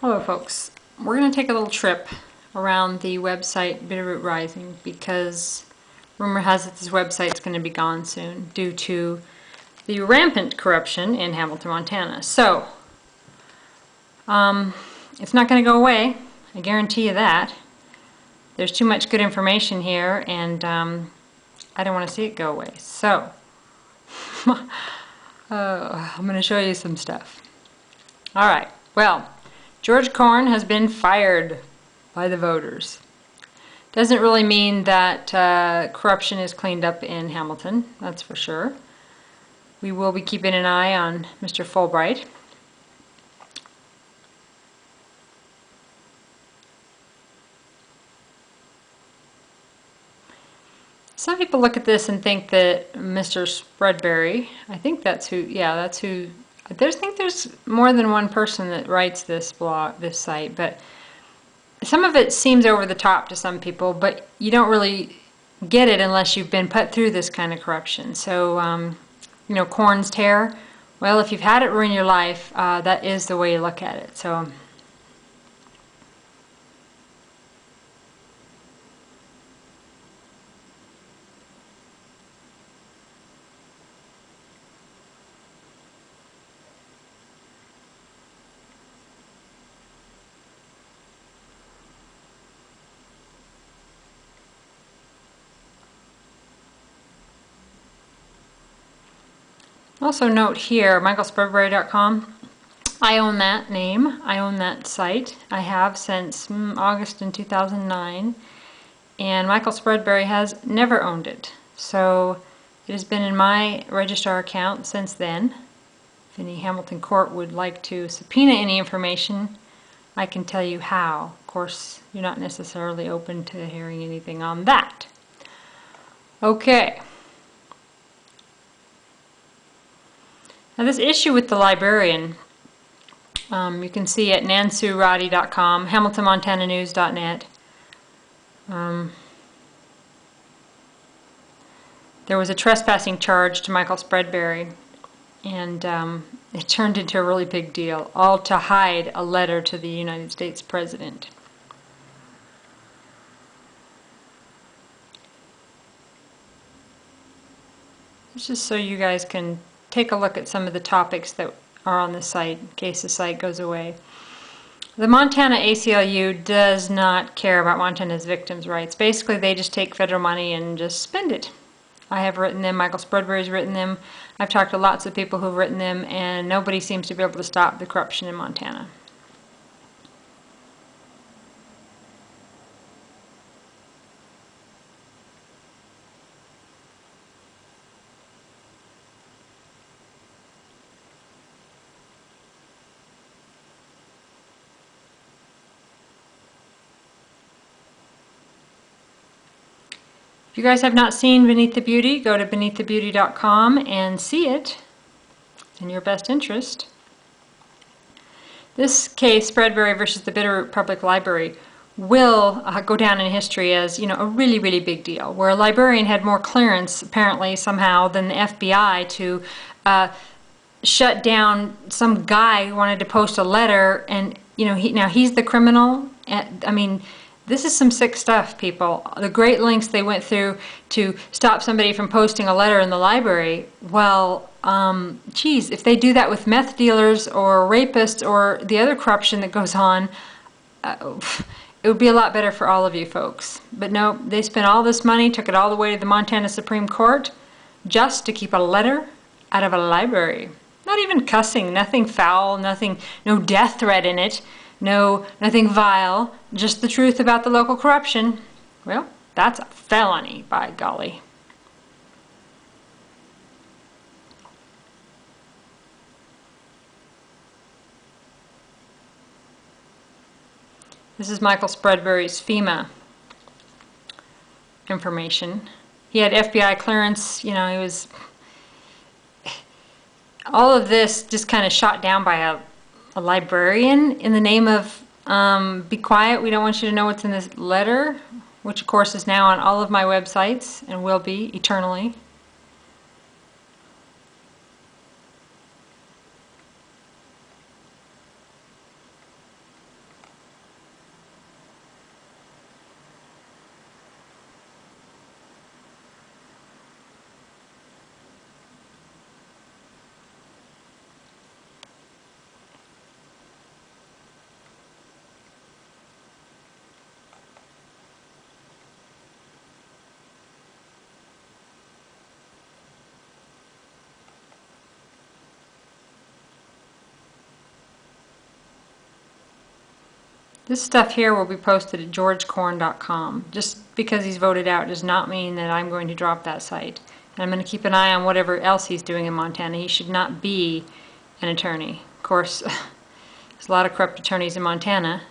Hello folks, we're going to take a little trip around the website Bitterroot Rising because rumor has it this website's going to be gone soon due to the rampant corruption in Hamilton, Montana. So, it's not going to go away, I guarantee you that. There's too much good information here and I don't want to see it go away. So, I'm going to show you some stuff. Alright, well, George Corn has been fired by the voters. Doesn't really mean that corruption is cleaned up in Hamilton, that's for sure. We will be keeping an eye on Mr. Fulbright. Some people look at this and think that Mr. Spreadberry, I think that's who, yeah, that's who. I think there's more than one person that writes this blog, this site, but some of it seems over the top to some people, but you don't really get it unless you've been put through this kind of corruption. So, you know, Corn's tear, well, if you've had it ruin your life, that is the way you look at it. So. Also note here, michaelspreadberry.com, I own that name, I own that site. I have since August in 2009, and Michael Spreadberry has never owned it. So it has been in my registrar account since then. If any Hamilton court would like to subpoena any information, I can tell you how. Of course, you're not necessarily open to hearing anything on that. Okay. Now this issue with the librarian, you can see at nansuroddy.com, hamiltonmontananews.net. There was a trespassing charge to Michael Spreadberry, and it turned into a really big deal, all to hide a letter to the United States President. It's just so you guys can take a look at some of the topics that are on the site in case the site goes away. The Montana ACLU does not care about Montana's victims' rights. Basically, they just take federal money and just spend it. I have written them, Michael Spreadberry's written them, I've talked to lots of people who've written them, and nobody seems to be able to stop the corruption in Montana. If you guys have not seen Beneath the Beauty, go to beneaththebeauty.com and see it in your best interest. This case, Spreadberry versus the Bitterroot Public Library, will go down in history as, you know, a really, really big deal, where a librarian had more clearance, apparently, somehow, than the FBI to shut down some guy who wanted to post a letter, and, you know, now he's the criminal. I mean, this is some sick stuff, people. The great lengths they went through to stop somebody from posting a letter in the library. Well, geez, if they do that with meth dealers or rapists or the other corruption that goes on, it would be a lot better for all of you folks. But no, they spent all this money, took it all the way to the Montana Supreme Court, just to keep a letter out of a library. Not even cussing, nothing foul, nothing, no death threat in it. No, nothing vile, just the truth about the local corruption. Well, that's a felony, by golly. This is Michael Spreadberry's FEMA information. He had FBI clearance, you know, he was... All of this just kind of shot down by a librarian in the name of be quiet, we don't want you to know what's in this letter, which of course is now on all of my websites and will be eternally. This stuff here will be posted at georgecorn.com. Just because he's voted out does not mean that I'm going to drop that site. And I'm going to keep an eye on whatever else he's doing in Montana. He should not be an attorney. Of course, there's a lot of corrupt attorneys in Montana.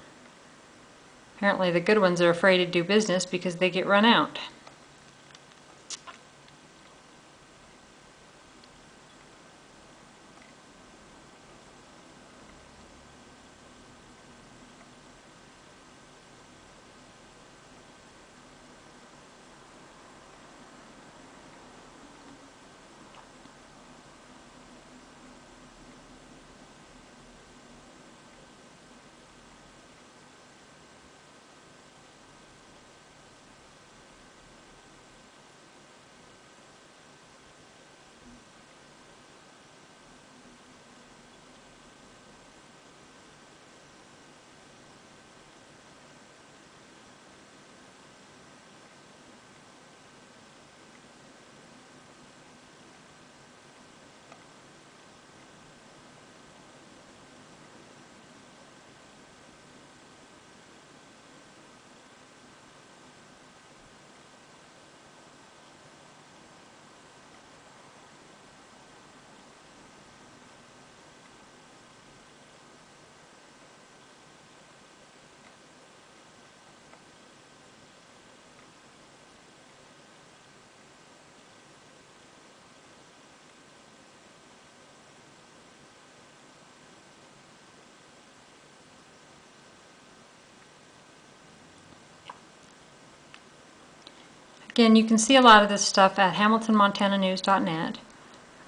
Apparently the good ones are afraid to do business because they get run out. Again, you can see a lot of this stuff at hamiltonmontananews.net.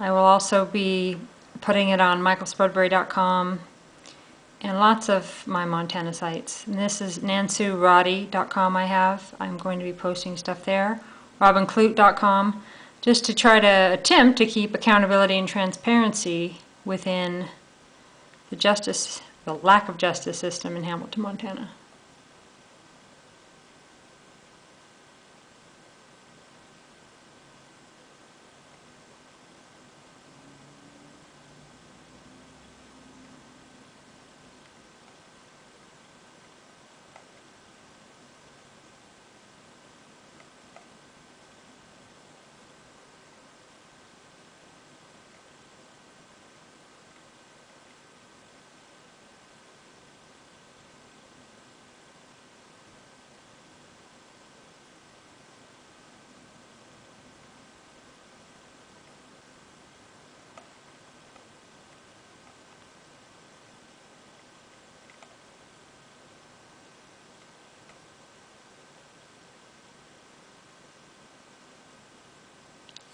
I will also be putting it on michaelsprudbury.com and lots of my Montana sites. And this is nansuroddy.com I'm going to be posting stuff there. robinclute.com, just to try to attempt to keep accountability and transparency within the lack of justice system in Hamilton, Montana.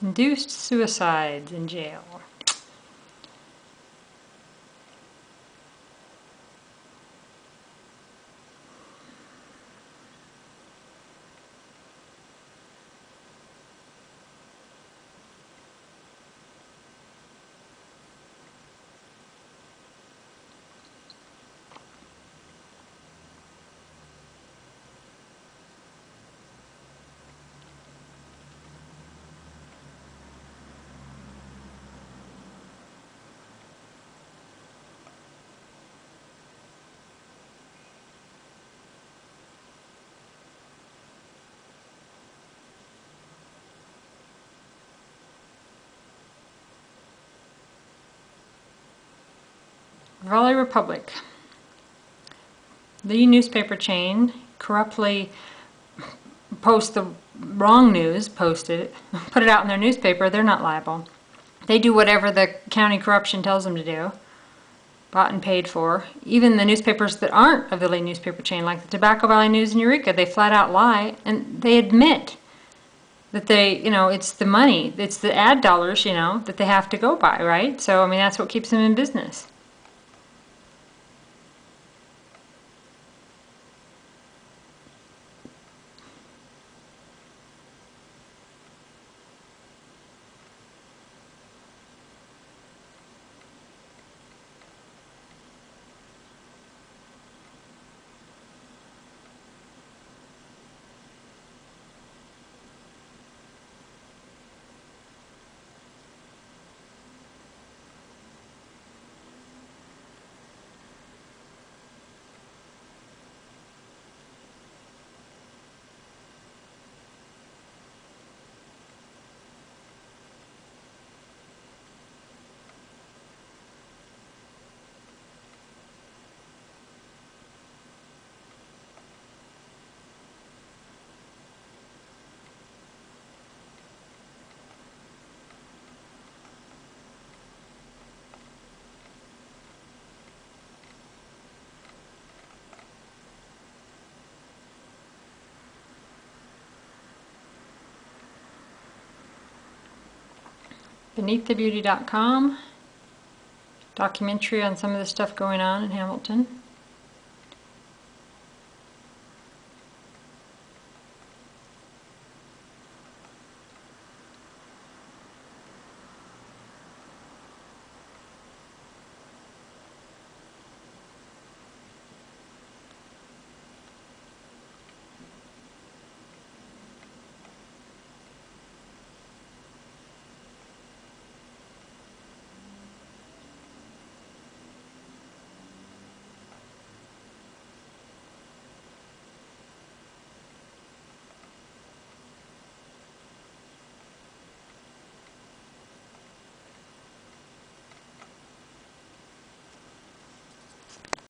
Induced suicides in jail. Raleigh Republic. The newspaper chain corruptly posts the wrong news, put it out in their newspaper. They're not liable. They do whatever the county corruption tells them to do, bought and paid for. Even the newspapers that aren't of the lead newspaper chain, like the Tobacco Valley News in Eureka, they flat out lie, and they admit that it's the money, it's the ad dollars, that they have to go by, right? So, I mean, that's what keeps them in business. beneaththebeauty.com, documentary on some of the stuff going on in Hamilton.